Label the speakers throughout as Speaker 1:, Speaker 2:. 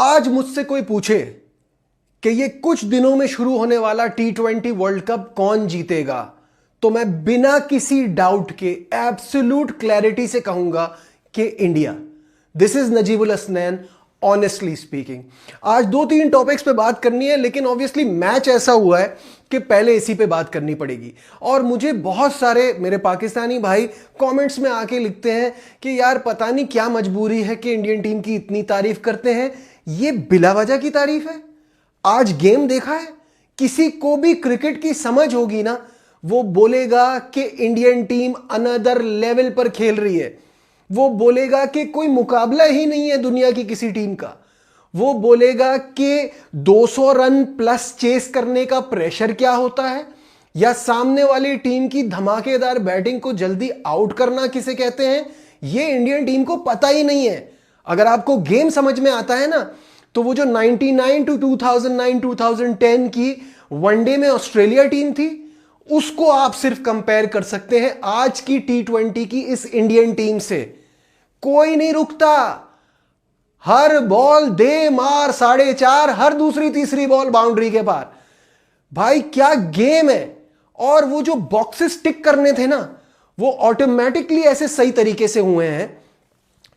Speaker 1: आज मुझसे कोई पूछे कि ये कुछ दिनों में शुरू होने वाला T20 वर्ल्ड कप कौन जीतेगा, तो मैं बिना किसी डाउट के एब्सोल्यूट क्लैरिटी से कहूंगा कि India. This is Najibul Hasnain, honestly speaking. आज 2-3 टॉपिक्स पे बात करनी है, लेकिन ऑब्वियसली मैच ऐसा हुआ है कि पहले इसी पे बात करनी पड़ेगी। और मुझे बहुत सारे मेरे पाकिस्तानी भाई कमेंट्स में आके लिखते हैं कि यार पता नहीं क्या मजबूरी है कि इंडियन टीम की इतनी तारीफ करते हैं। ये बिला वजह की तारीफ है। आज गेम देखा है, किसी को भी क्रिकेट की समझ होगी ना, वो बोलेगा कि इंडियन टीम अनदर लेवल पर खेल रही है। वो बोलेगा कि कोई मुकाबला ही नहीं है दुनिया की किसी टीम का। वो बोलेगा कि 200 रन प्लस चेस करने का प्रेशर क्या होता है, या सामने वाली टीम की धमाकेदार बैटिंग को जल्दी आउट करना किसे कहते हैं, ये इंडियन टीम को पता ही नहीं है। अगर आपको गेम समझ में आता है ना, तो वो जो 99 टू 2009-2010 की वनडे में ऑस्ट्रेलिया टीम थी, उसको आप सिर्फ कंपेयर कर सकते हैं आज की T20 की इस इंडियन टीम से। कोई नहीं रुकता, हर बॉल दे मार 4.5, हर दूसरी तीसरी बॉल बाउंड्री के पार। भाई क्या गेम है। और वो जो बॉक्सेस टिक करने थे ना, वो ऑटोमेटिकली ऐसे सही तरीके से हुए हैं।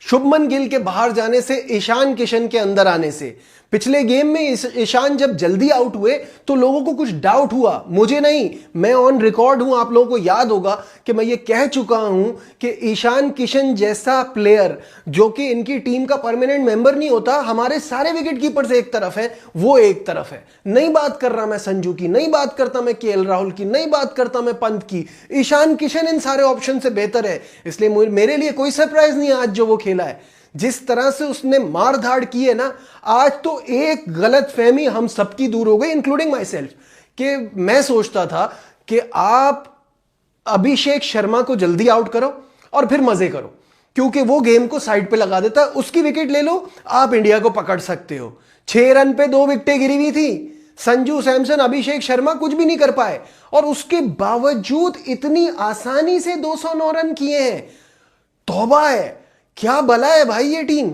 Speaker 1: शुभमन गिल के बाहर जाने से, ईशान किशन के अंदर आने से। पिछले गेम में ईशान जब जल्दी आउट हुए तो लोगों को कुछ डाउट हुआ, मुझे नहीं, मैं ऑन रिकॉर्ड हूं। आप लोगों को याद होगा कि मैं ये कह चुका हूं कि ईशान किशन जैसा प्लेयर जो कि इनकी टीम का परमानेंट मेंबर नहीं होता, हमारे सारे विकेट कीपर्स एक तरफ है, वो एक तरफ है। नहीं बात कर रहा मैं संजू की, नहीं बात करता मैं केएल राहुल की, नहीं बात करता मैं पंत की। ईशान किशन इन सारे ऑप्शन से बेहतर है, इसलिए मेरे लिए कोई सरप्राइज नहीं आज जो वो खेला है। जिस तरह से उसने मार धाड़ की है ना, आज तो एक गलत फहमी हम सबकी दूर हो गई, इंक्लूडिंग माई सेल्फ, कि मैं सोचता था कि आप अभिषेक शर्मा को जल्दी आउट करो और फिर मजे करो, क्योंकि वो गेम को साइड पे लगा देता है। उसकी विकेट ले लो, आप इंडिया को पकड़ सकते हो। 6 रन पे 2 विकेटें गिरी हुई थी। संजू सैमसन, अभिषेक शर्मा कुछ भी नहीं कर पाए, और उसके बावजूद इतनी आसानी से 209 रन किए हैं। तौबा है, क्या बला है भाई ये टीम।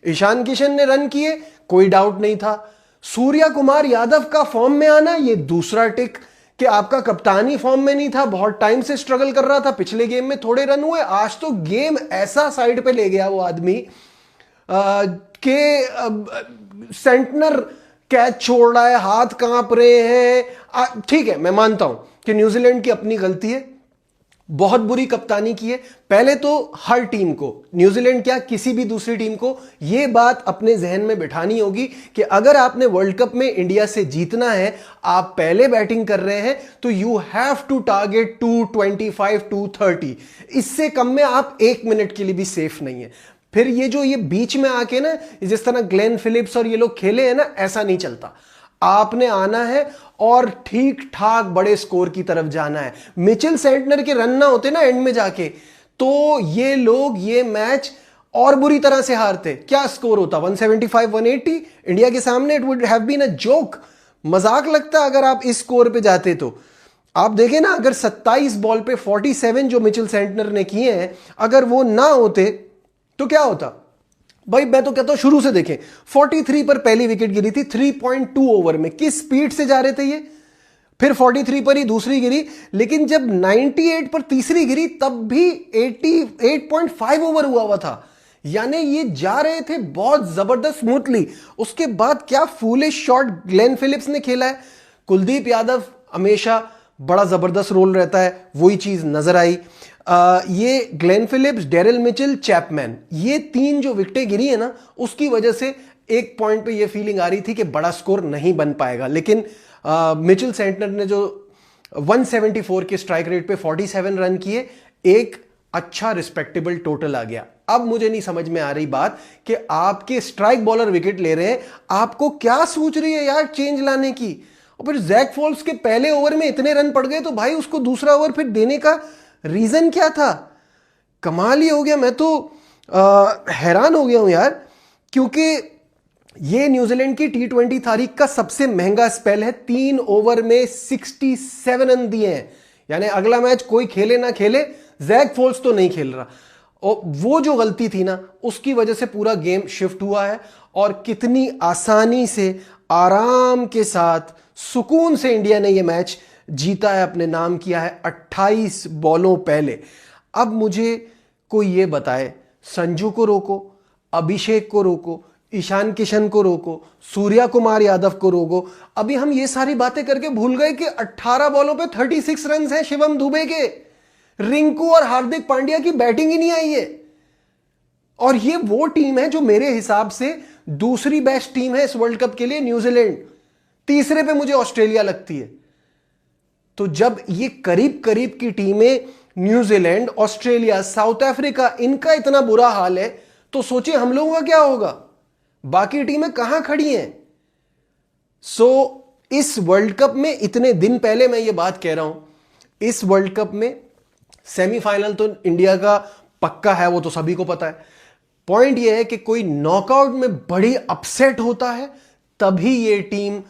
Speaker 1: ईशान किशन ने रन किए, कोई डाउट नहीं था। सूर्या कुमार यादव का फॉर्म में आना, ये दूसरा टिक कि आपका कप्तानी फॉर्म में नहीं था, बहुत टाइम से स्ट्रगल कर रहा था। पिछले गेम में थोड़े रन हुए, आज तो गेम ऐसा साइड पे ले गया वो आदमी के सेंटनर कैच छोड़ रहा है, हाथ कांप रहे हैं। ठीक है, मैं मानता हूं कि न्यूजीलैंड की अपनी गलती है, बहुत बुरी कप्तानी की है। पहले तो हर टीम को, न्यूजीलैंड क्या किसी भी दूसरी टीम को, यह बात अपने जहन में बिठानी होगी कि अगर आपने वर्ल्ड कप में इंडिया से जीतना है, आप पहले बैटिंग कर रहे हैं, तो यू हैव टू टारगेट 225-230। इससे कम में आप 1 मिनट के लिए भी सेफ नहीं है। फिर ये बीच में आके ना, जिस तरह ग्लेन फिलिप्स और ये लोग खेले हैं ना, ऐसा नहीं चलता। आपने आना है और ठीक ठाक बड़े स्कोर की तरफ जाना है। मिचेल सेंटनर के रन ना होते ना एंड में जाके, तो ये लोग ये मैच और बुरी तरह से हारते। क्या स्कोर होता, 175-180 इंडिया के सामने। It would have been a joke, मजाक लगता अगर आप इस स्कोर पे जाते। तो आप देखें ना, अगर 27 बॉल पे 47 जो मिचेल सेंटनर ने किए हैं, अगर वो ना होते तो क्या होता भाई। मैं तो कहता हूं शुरू से देखें, 43 पर पहली विकेट गिरी थी 3.2 ओवर में, किस स्पीड से जा रहे थे ये। फिर 43 पर ही दूसरी गिरी, लेकिन जब 98 पर तीसरी गिरी तब भी 88.5 ओवर हुआ था। यानी ये जा रहे थे बहुत जबरदस्त स्मूथली। उसके बाद क्या फूलिश शॉट ग्लेन फिलिप्स ने खेला है। कुलदीप यादव हमेशा बड़ा जबरदस्त रोल रहता है, वही चीज नजर आई। ये Glenn Phillips, Daryl Mitchell, Chapman, ये 3 जो विकेटें गिरी है ना, उसकी वजह से एक पॉइंट पे ये फीलिंग आ रही थी कि बड़ा स्कोर नहीं बन पाएगा। लेकिन मिचेल सेंटनर ने जो 174 के स्ट्राइक रेट पे 47 रन किए, एक अच्छा रिस्पेक्टेबल टोटल आ गया। अब मुझे नहीं समझ में आ रही बात कि आपके स्ट्राइक बॉलर विकेट ले रहे हैं, आपको क्या सोच रही है यार चेंज लाने की। और फिर जैक फॉल्स के पहले ओवर में इतने रन पड़ गए, तो भाई उसको दूसरा ओवर फिर देने का रीजन क्या था। कमाल ही हो गया। मैं तो हैरान हो गया हूं यार, क्योंकि ये न्यूजीलैंड की T20 तारीख का सबसे महंगा स्पेल है। 3 ओवर में 67 रन दिए हैं। यानी अगला मैच कोई खेले ना खेले, जैक फॉल्स तो नहीं खेल रहा। और वो जो गलती थी ना, उसकी वजह से पूरा गेम शिफ्ट हुआ है और कितनी आसानी से, आराम के साथ, सुकून से इंडिया ने ये मैच जीता है, अपने नाम किया है 28 बॉलों पहले। अब मुझे कोई ये बताए, संजू को रोको, अभिषेक को रोको, ईशान किशन को रोको, सूर्या कुमार यादव को रोको, अभी हम ये सारी बातें करके भूल गए कि 18 बॉलों पे 36 रन हैं शिवम दुबे के। रिंकू और हार्दिक पांड्या की बैटिंग ही नहीं आई है। और ये वो टीम है जो मेरे हिसाब से दूसरी बेस्ट टीम है इस वर्ल्ड कप के लिए, न्यूजीलैंड। तीसरे पे मुझे ऑस्ट्रेलिया लगती है। तो जब ये करीब करीब की टीमें, न्यूजीलैंड, ऑस्ट्रेलिया, साउथ अफ्रीका, इनका इतना बुरा हाल है, तो सोचिए हम लोगों का क्या होगा। बाकी टीमें कहां खड़ी हैं। इस वर्ल्ड कप में, इतने दिन पहले मैं ये बात कह रहा हूं, इस वर्ल्ड कप में सेमीफाइनल तो इंडिया का पक्का है, वो तो सभी को पता है। पॉइंट ये है कि कोई नॉकआउट में बड़ी अपसेट होता है, तभी ये टीम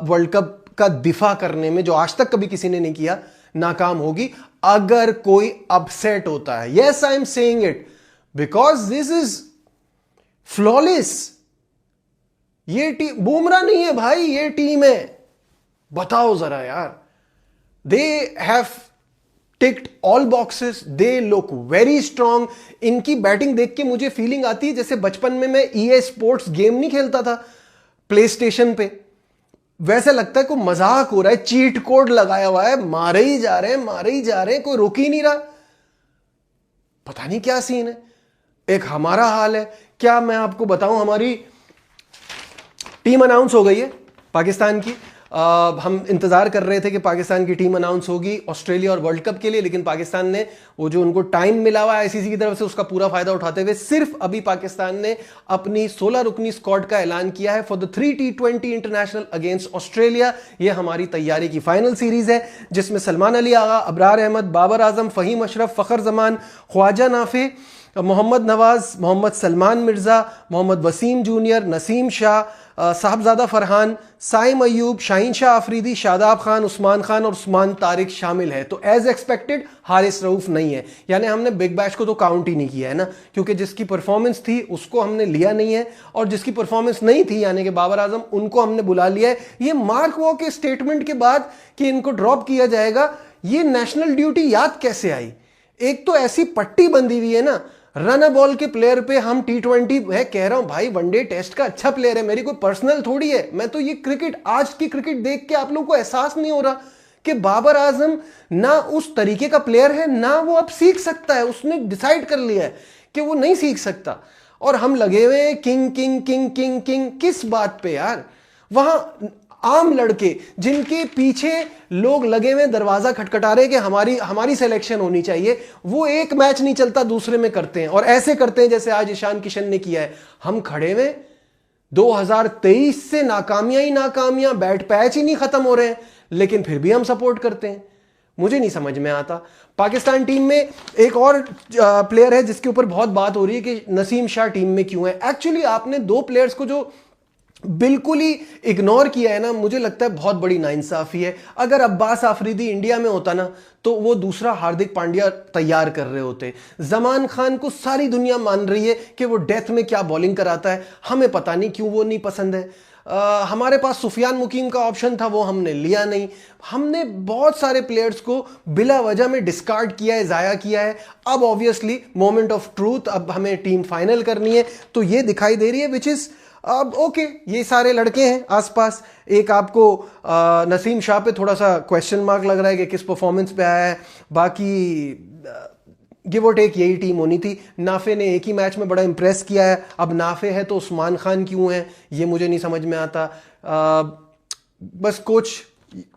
Speaker 1: वर्ल्ड कप का दिफा करने में, जो आज तक कभी किसी ने नहीं किया, नाकाम होगी। अगर कोई अपसेट होता है, yes I am saying it because this is flawless. ये टीम बुमराह नहीं है भाई, ये टीम है। बताओ जरा यार, they have ticked all boxes, they look very strong. इनकी बैटिंग देख के मुझे फीलिंग आती है जैसे बचपन में मैं EA स्पोर्ट्स गेम नहीं खेलता था प्ले स्टेशन पे, वैसे लगता है कोई मजाक हो रहा है, चीट कोड लगाया हुआ है, मारे ही जा रहे हैं, मारे ही जा रहे हैं, कोई रुक ही नहीं रहा। पता नहीं क्या सीन है। एक हमारा हाल है, क्या मैं आपको बताऊं, हमारी टीम अनाउंस हो गई है पाकिस्तान की। हम इंतजार कर रहे थे कि पाकिस्तान की टीम अनाउंस होगी ऑस्ट्रेलिया और वर्ल्ड कप के लिए, लेकिन पाकिस्तान ने वो जो उनको टाइम मिला हुआ ICC की तरफ से, उसका पूरा फायदा उठाते हुए सिर्फ अभी पाकिस्तान ने अपनी 16 रुकनी स्क्वाड का ऐलान किया है for the 3 T20 international against Australia. ये हमारी तैयारी की फाइनल सीरीज है, जिसमें सलमान अली आगा, अबरार अहमद, बाबर आजम, फहीम अशरफ, फखर जमान, ख्वाजा नाफे, मोहम्मद नवाज, मोहम्मद सलमान मिर्जा, मोहम्मद वसीम जूनियर, नसीम शाह, साहबजादा फरहान, साइम अयूब, शाहीन शाह अफरीदी, शादाब खान, उस्मान खान और उस्मान तारिक शामिल है। तो एज एक्सपेक्टेड हारिस रऊफ नहीं है, यानी हमने बिग बैश को तो काउंट ही नहीं किया है ना, क्योंकि जिसकी परफॉर्मेंस थी उसको हमने लिया नहीं है, और जिसकी परफॉर्मेंस नहीं थी यानी कि बाबर आजम, उनको हमने बुला लिया है। ये मार्क वॉ के स्टेटमेंट के बाद कि इनको ड्रॉप किया जाएगा, ये नेशनल ड्यूटी याद कैसे आई। एक तो ऐसी पट्टी बंधी हुई है ना, रन बॉल के प्लेयर पे हम T20 है, कह रहा हूं भाई वनडे टेस्ट का अच्छा प्लेयर है, मेरी कोई पर्सनल थोड़ी है। मैं तो ये क्रिकेट, आज की क्रिकेट देख के आप लोगों को एहसास नहीं हो रहा कि बाबर आजम ना उस तरीके का प्लेयर है, ना वो अब सीख सकता है। उसने डिसाइड कर लिया है कि वो नहीं सीख सकता, और हम लगे हुए हैं king king king king king. किस बात पे यार। वहां आम लड़के जिनके पीछे लोग लगे हुए दरवाजा खटखटा रहे कि हमारी सिलेक्शन होनी चाहिए, वो एक मैच नहीं चलता दूसरे में करते हैं, और ऐसे करते हैं जैसे आज ईशान किशन ने किया है। हम खड़े में 2023 से नाकामियां ही नाकामियां, बैट पैच ही नहीं खत्म हो रहे हैं, लेकिन फिर भी हम सपोर्ट करते हैं। मुझे नहीं समझ में आता। पाकिस्तान टीम में एक और प्लेयर है जिसके ऊपर बहुत बात हो रही है कि नसीम शाह टीम में क्यों है। एक्चुअली आपने दो प्लेयर्स को जो बिल्कुल ही इग्नोर किया है ना, मुझे लगता है बहुत बड़ी नाइंसाफी है। अगर अब्बास आफरीदी इंडिया में होता ना, तो वो दूसरा हार्दिक पांड्या तैयार कर रहे होते। जमान खान को सारी दुनिया मान रही है कि वो डेथ में क्या बॉलिंग कराता है, हमें पता नहीं क्यों वो नहीं पसंद है। हमारे पास सुफियान मुकीम का ऑप्शन था, वो हमने लिया नहीं। हमने बहुत सारे प्लेयर्स को बिला वजह में डिस्कार्ड किया है, जाया किया है। अब ऑब्वियसली मोमेंट ऑफ ट्रूथ, अब हमें टीम फाइनल करनी है, तो ये दिखाई दे रही है विच इज अब ओके। ये सारे लड़के हैं आसपास। एक आपको नसीम शाह पे थोड़ा सा क्वेश्चन मार्क लग रहा है कि किस परफॉर्मेंस पे आया है, बाकी गिव और टेक यही टीम होनी थी। नाफे ने एक ही मैच में बड़ा इंप्रेस किया है, अब नाफे है तो उस्मान खान क्यों है, ये मुझे नहीं समझ में आता। बस कोच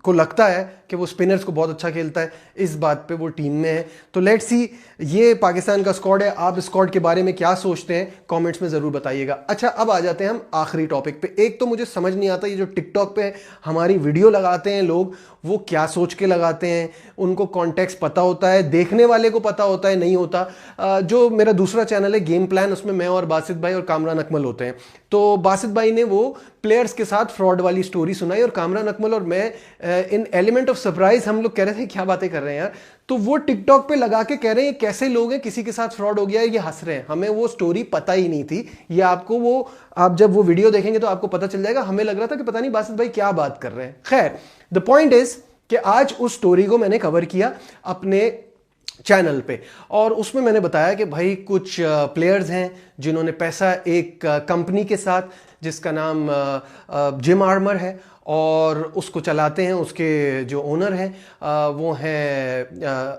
Speaker 1: को लगता है कि वो स्पिनर्स को बहुत अच्छा खेलता है, इस बात पे वो टीम में है। तो लेट्स सी, ये पाकिस्तान का स्क्वाड है। आप स्क्वाड के बारे में क्या सोचते हैं कमेंट्स में ज़रूर बताइएगा। अच्छा, अब आ जाते हैं हम आखिरी टॉपिक पे। एक तो मुझे समझ नहीं आता, ये जो टिकटॉक पे हमारी वीडियो लगाते हैं लोग, वो क्या सोच के लगाते हैं। उनको कॉन्टेक्स्ट पता होता है, देखने वाले को पता होता है, नहीं होता। जो मेरा दूसरा चैनल है गेम प्लान, उसमें मैं और बासित भाई और कामरान अकमल होते हैं। तो बासित भाई ने वो प्लेयर्स के साथ फ्रॉड वाली स्टोरी सुनाई, और कामरान अकमल और मैं इन एलिमेंट ऑफ सरप्राइज हम लोग कह रहे थे क्या बातें कर रहे हैं यार। तो वो टिकटॉक पे लगा के कह रहे हैं कैसे लोग हैं, किसी के साथ फ्रॉड हो गया है, ये हंस रहे हैं। हमें वो स्टोरी पता ही नहीं थी, ये आपको वो आप जब वो वीडियो देखेंगे तो आपको पता चल जाएगा। हमें लग रहा था कि पता नहीं बासित भाई क्या बात कर रहे हैं। खैर, द पॉइंट इज कि आज उस स्टोरी को मैंने कवर किया अपने चैनल पे, और उसमें मैंने बताया कि भाई कुछ प्लेयर्स हैं जिन्होंने पैसा एक कंपनी के साथ जिसका नाम जिम आर्मर है, और उसको चलाते हैं, उसके जो ओनर हैं वो हैं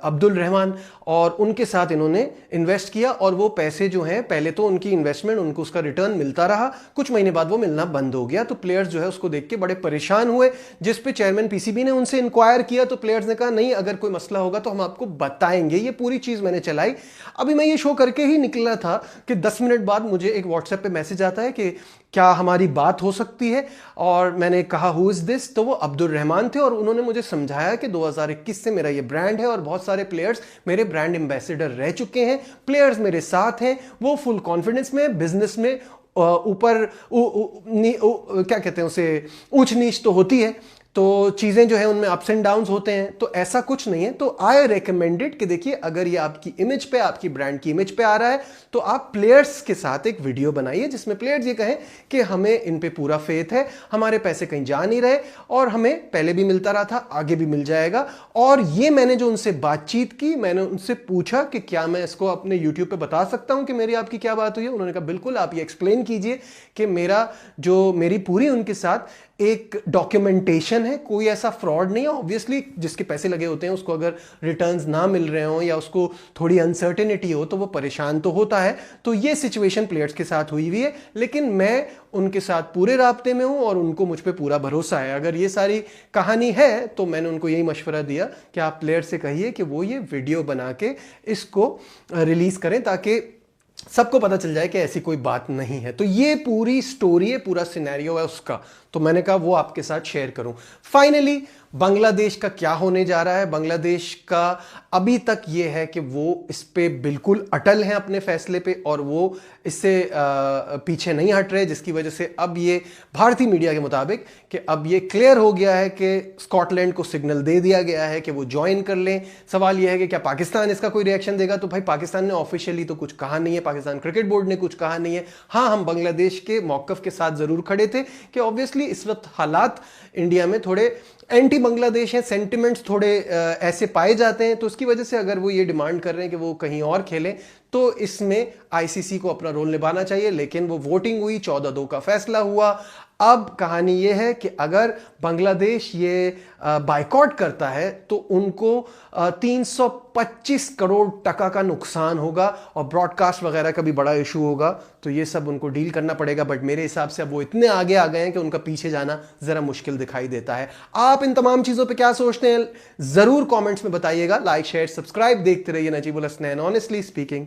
Speaker 1: अब्दुल रहमान, और उनके साथ इन्होंने इन्वेस्ट किया। और वो पैसे जो हैं, पहले तो उनकी इन्वेस्टमेंट उनको उसका रिटर्न मिलता रहा, कुछ महीने बाद वो मिलना बंद हो गया। तो प्लेयर्स जो है उसको देख के बड़े परेशान हुए, जिस पे चेयरमैन पीसीबी ने उनसे इंक्वायर किया। तो प्लेयर्स ने कहा नहीं, अगर कोई मसला होगा तो हम आपको बताएंगे। ये पूरी चीज मैंने चलाई। अभी मैं ये शो करके ही निकला था कि 10 मिनट बाद मुझे एक व्हाट्सएप पे मैसेज आता है कि क्या हमारी बात हो सकती है, और मैंने कहा हु इज दिस, तो वो अब्दुल रहमान थे, और उन्होंने मुझे समझाया कि 2021 से मेरा ये ब्रांड है और बहुत सारे प्लेयर्स मेरे ब्रांड एम्बेसडर रह चुके हैं, प्लेयर्स मेरे साथ हैं, वो फुल कॉन्फिडेंस में बिजनेस में ऊपर क्या कहते हैं उसे, ऊंच नीच तो होती है, तो चीजें जो है उनमें अप्स एंड डाउन्स होते हैं, तो ऐसा कुछ नहीं है। तो आई रिकमेंडेड कि देखिए अगर ये आपकी इमेज पे, आपकी ब्रांड की इमेज पे आ रहा है, तो आप प्लेयर्स के साथ एक वीडियो बनाइए जिसमें प्लेयर्स ये कहें कि हमें इन पे पूरा फेथ है, हमारे पैसे कहीं जा नहीं रहे, और हमें पहले भी मिलता रहा था, आगे भी मिल जाएगा। और ये मैंने जो उनसे बातचीत की, मैंने उनसे पूछा कि क्या मैं इसको अपने यूट्यूब पे बता सकता हूं कि मेरी आपकी क्या बात हुई है। उन्होंने कहा बिल्कुल, आप ये एक्सप्लेन कीजिए कि मेरी पूरी उनके साथ एक डॉक्यूमेंटेशन है, कोई ऐसा फ्रॉड नहीं है। ऑब्वियसली जिसके पैसे लगे होते हैं उसको अगर रिटर्न्स ना मिल रहे हो या उसको थोड़ी अनसर्टेनिटी हो तो वो परेशान तो होता है। तो ये सिचुएशन प्लेयर्स के साथ हुई हुई है, लेकिन मैं उनके साथ पूरे राब्ते में हूं और उनको मुझ पे पूरा भरोसा है। अगर ये सारी कहानी है तो मैंने उनको यही मशवरा दिया कि आप प्लेयर से कहिए कि वो ये वीडियो बना के इसको रिलीज करें ताकि सबको पता चल जाए कि ऐसी कोई बात नहीं है। तो ये पूरी स्टोरी है, पूरा सिनेरियो है उसका, तो मैंने कहा वो आपके साथ शेयर करूं। फाइनली बांग्लादेश का क्या होने जा रहा है, बांग्लादेश का अभी तक ये है कि वो इस पे बिल्कुल अटल हैं अपने फैसले पे, और वो इससे पीछे नहीं हट रहे, जिसकी वजह से अब ये भारतीय मीडिया के मुताबिक कि अब ये क्लियर हो गया है कि स्कॉटलैंड को सिग्नल दे दिया गया है कि वो ज्वाइन कर लें। सवाल यह है कि क्या पाकिस्तान इसका कोई रिएक्शन देगा, तो भाई पाकिस्तान ने ऑफिशियली तो कुछ कहा नहीं है, पाकिस्तान क्रिकेट बोर्ड ने कुछ कहा नहीं है। हाँ, हम बांग्लादेश के मौकफ के साथ जरूर खड़े थे कि ऑब्वियसली इस वक्त हालात इंडिया में थोड़े एंटी बांग्लादेश हैं, सेंटिमेंट्स थोड़े ऐसे पाए जाते हैं, तो उसकी वजह से अगर वो ये डिमांड कर रहे हैं कि वो कहीं और खेलें तो इसमें आईसीसी को अपना रोल निभाना चाहिए। लेकिन वो वोटिंग हुई, 14-2 का फैसला हुआ। अब कहानी ये है कि अगर बांग्लादेश ये बायकॉट करता है तो उनको 325 करोड़ टका का नुकसान होगा, और ब्रॉडकास्ट वगैरह का भी बड़ा इशू होगा, तो ये सब उनको डील करना पड़ेगा। बट मेरे हिसाब से अब वो इतने आगे आ गए हैं कि उनका पीछे जाना जरा मुश्किल दिखाई देता है। आप इन तमाम चीजों पे क्या सोचते हैं जरूर कमेंट्स में बताइएगा। लाइक, शेयर, सब्सक्राइब देखते रहिए नजीबुल हसनैन ऑनेस्टली स्पीकिंग।